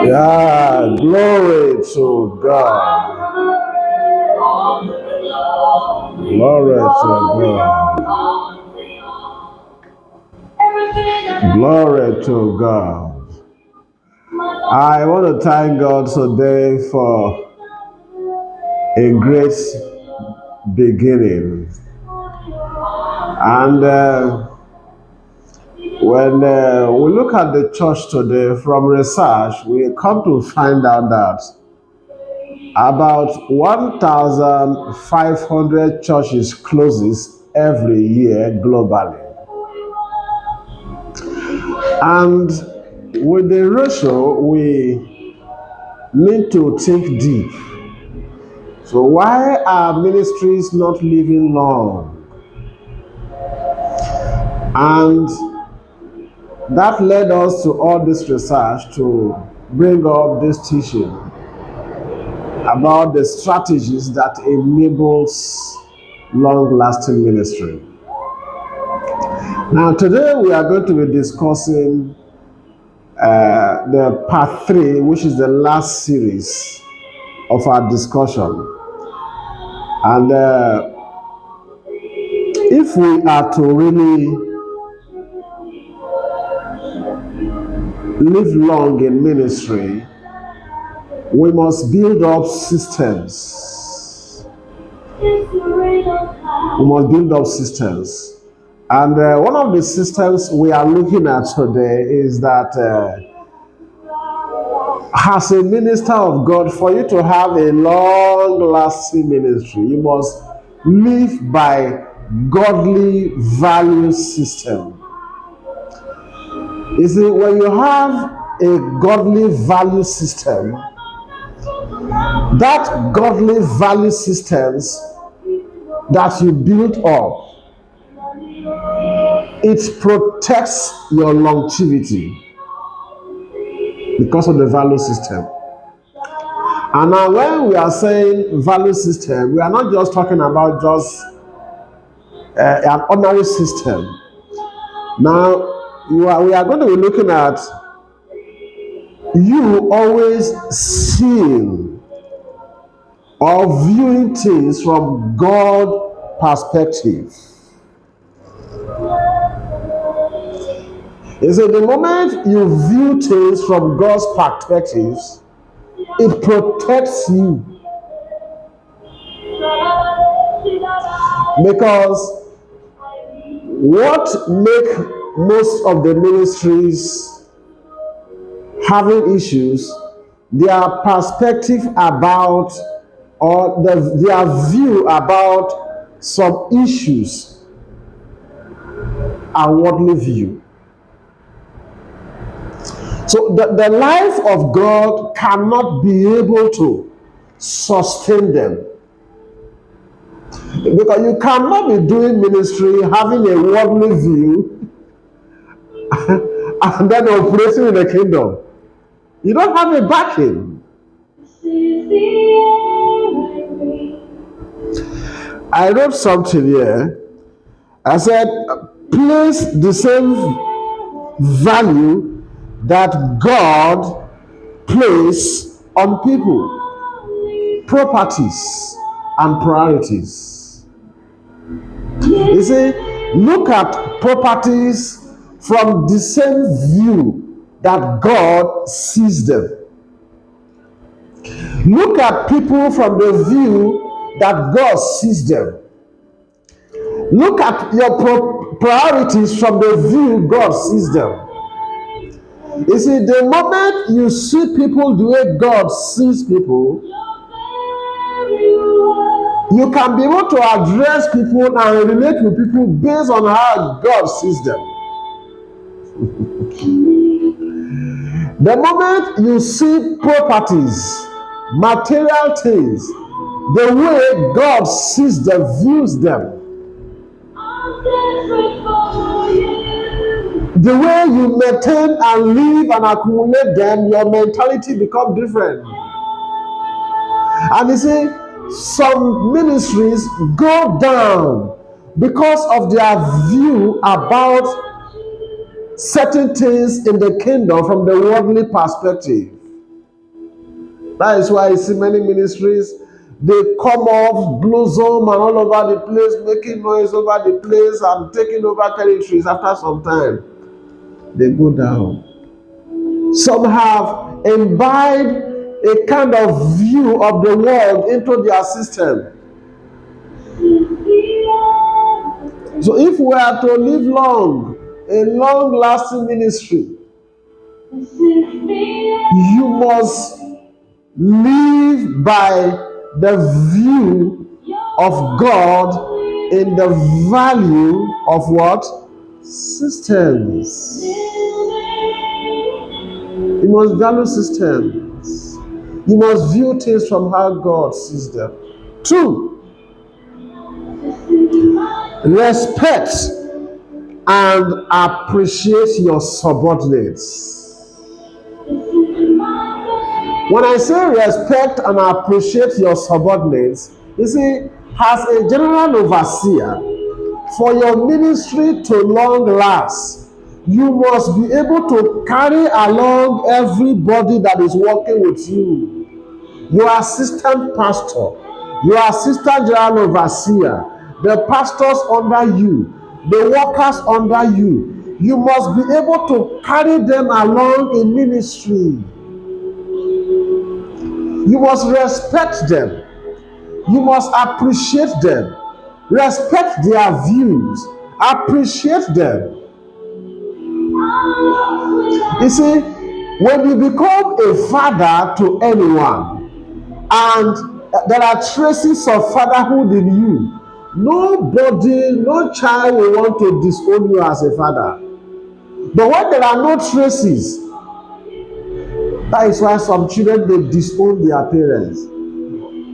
Yeah, glory to God. Glory to God. Glory to God. I want to thank God today for a great beginning. And when we look at the church today from research, we come to find out that about 1,500 churches closes every year globally. And with the ratio, we need to think deep. So why are ministries not living long? And that led us to all this research to bring up this teaching about the strategies that enables long-lasting ministry. Now today we are going to be discussing the part 3, which is the last series of our discussion. And if we are to really live long in ministry, we must build up systems. We must build up systems. And one of the systems we are looking at today is that as a minister of God, for you to have a long-lasting ministry, you must live by godly value system. You see, when you have a godly value system, that godly value systems that you build up, it protects your longevity because of the value system. And now when we are saying value system, we are not just talking about just an ordinary system. Now we are going to be looking at you always seeing or viewing things from God perspective. You see, the moment you view things from God's perspective, it protects you. Because what make most of the ministries having issues, their perspective about or their view about some issues are worldly view. So the life of God cannot be able to sustain them. Because you cannot be doing ministry having a worldly view and then operating in the kingdom. You don't have a backing. I wrote something here. I said, place the same value that God places on people, properties, and priorities. You see, look at properties from the same view that God sees them. Look at people from the view that God sees them. Look at your priorities from the view God sees them. You see, the moment you see people the way God sees people, you can be able to address people and relate with people based on how God sees them. The moment you see properties, material things, the way God sees them, views them, the way you maintain and live and accumulate them, your mentality becomes different. And you see, some ministries go down because of their view about certain things in the kingdom from the worldly perspective. That is why you see many ministries, they come off, blossom and all over the place, making noise over the place and taking over territories. After some time, they go down. Some have imbibed a kind of view of the world into their system. So if we are to live long, a long-lasting ministry, you must live by the view of God in the value of what? Systems. You must value systems. You must view things from how God sees them. 2, respect and appreciate your subordinates. When I say respect and appreciate your subordinates, you see, as a general overseer, for your ministry to long last, you must be able to carry along everybody that is working with you. Your assistant pastor, your assistant general overseer, the pastors under you, the workers under you. You must be able to carry them along in ministry. You must respect them. You must appreciate them. Respect their views. Appreciate them. You see, when you become a father to anyone and there are traces of fatherhood in you, nobody, no child will want to disown you as a father. But when there are no traces, that is why some children, they disown their parents.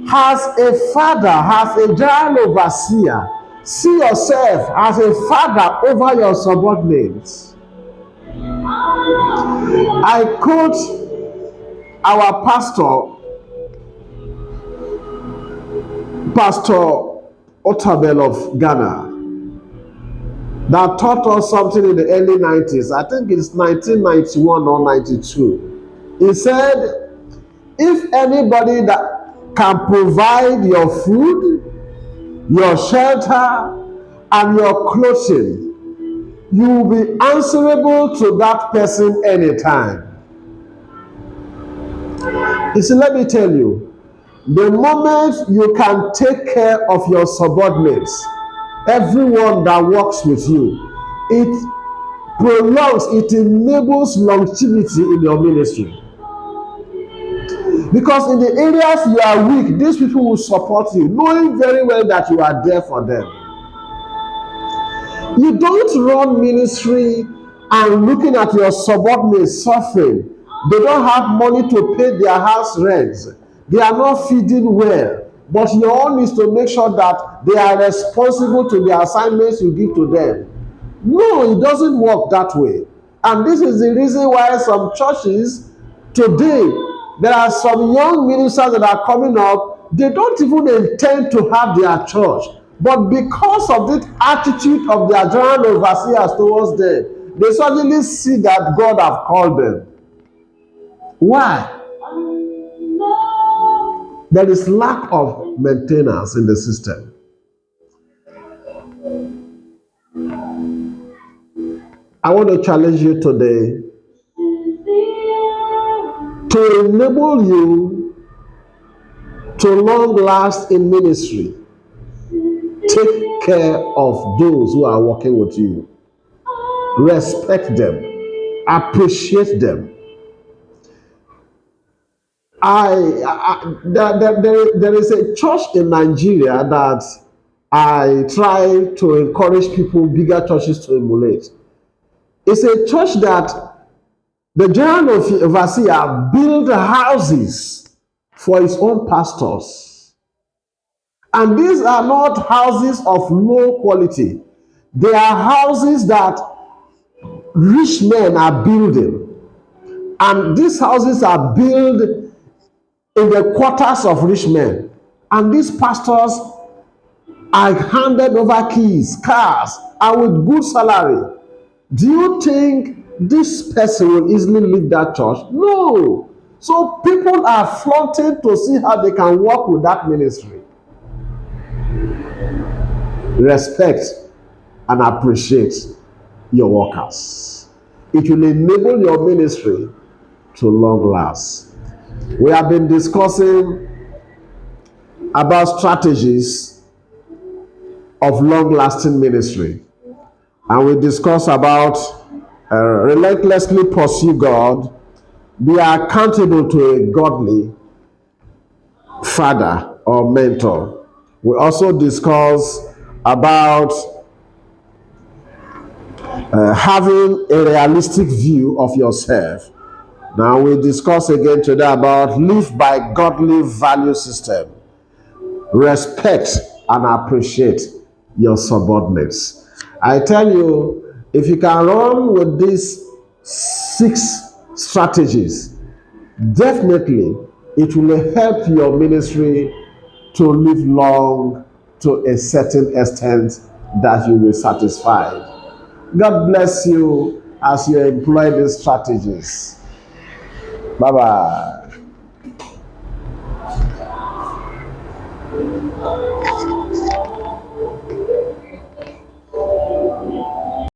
As a father, as a general overseer, see yourself as a father over your subordinates. I quote our pastor, Pastor Otabel of Ghana, that taught us something in the early 90s. I think it's 1991 or 92. He said, if anybody that can provide your food, your shelter, and your clothing, you will be answerable to that person anytime. You see, let me tell you, the moment you can take care of your subordinates, everyone that works with you, it prolongs, it enables longevity in your ministry. Because in the areas you are weak, these people will support you, knowing very well that you are there for them. You don't run ministry and looking at your subordinates suffering. They don't have money to pay their house rents. They are not feeding well. But your own is to make sure that they are responsible to the assignments you give to them. No, it doesn't work that way. And this is the reason why some churches today, there are some young ministers that are coming up, they don't even intend to have their church. But because of the attitude of their general overseers towards them, they suddenly see that God have called them. Why? There is lack of maintenance in the system. I want to challenge you today to enable you to long last in ministry. Take care of those who are working with you. Respect them. Appreciate them. There is a church in Nigeria that I try to encourage people, bigger churches, to emulate. It's a church that the general overseer built houses for his own pastors. And these are not houses of low quality. They are houses that rich men are building. And these houses are built in the quarters of rich men. And these pastors are handed over keys, cars, and with good salary. Do you think this person will easily leave that church? No. So people are flaunting to see how they can work with that ministry. Respect and appreciate your workers. It will enable your ministry to long last. We have been discussing about strategies of long lasting ministry, and we discussed about relentlessly pursue God, be accountable to a godly father or mentor. We also discussed about having a realistic view of yourself. Now we discuss again today about live by godly value system. Respect and appreciate your subordinates. I tell you, if you can run with these 6 strategies, definitely it will help your ministry to live long to a certain extent that you will be satisfied. God bless you as you employ these strategies. Bye bye.